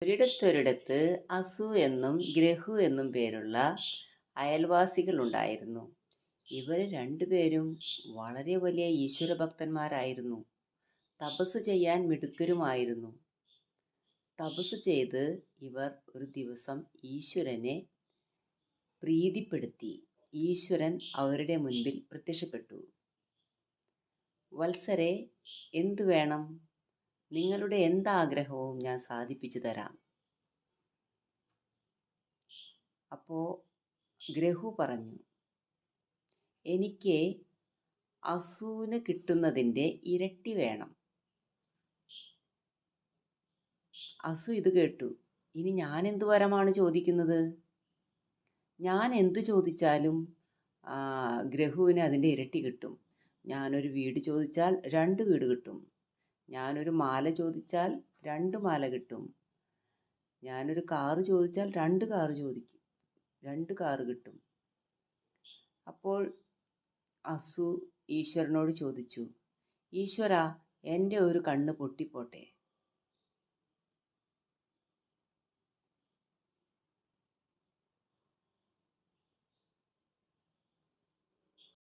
ഒരിടത്തൊരിടത്ത് അസു എന്നും ഗ്രഹു എന്നും പേരുള്ള അയൽവാസികളുണ്ടായിരുന്നു. ഇവർ രണ്ടുപേരും വളരെ വലിയ ഈശ്വരഭക്തന്മാരായിരുന്നു. തപസ് ചെയ്യാൻ മിടുക്കരുമായിരുന്നു. തപസ് ചെയ്ത് ഇവർ ഒരു ദിവസം ഈശ്വരനെ പ്രീതിപ്പെടുത്തി. ഈശ്വരൻ അവരുടെ മുൻപിൽ പ്രത്യക്ഷപ്പെട്ടു. വത്സരെ, എന്തു വേണം? നിങ്ങളുടെ എന്താഗ്രഹവും ഞാൻ സാധിപ്പിച്ചു തരാം. അപ്പോൾ ഗ്രഹു പറഞ്ഞു, എനിക്ക് അസുവിന് കിട്ടുന്നതിൻ്റെ ഇരട്ടി വേണം. അസു ഇത് കേട്ടു. ഇനി ഞാൻ എന്ത് വരമാണ് ചോദിക്കുന്നത്? ഞാൻ എന്ത് ചോദിച്ചാലും ഗ്രഹുവിന് അതിൻ്റെ ഇരട്ടി കിട്ടും. ഞാനൊരു വീട് ചോദിച്ചാൽ 2 വീട് കിട്ടും. ഞാനൊരു മാല ചോദിച്ചാൽ 2 മാല കിട്ടും. ഞാനൊരു കാറ് ചോദിച്ചാൽ 2 കാറ് കിട്ടും. അപ്പോൾ അസു ഈശ്വരനോട് ചോദിച്ചു, ഈശ്വര, എൻ്റെ ഒരു കണ്ണ് പൊട്ടിപ്പോട്ടെ.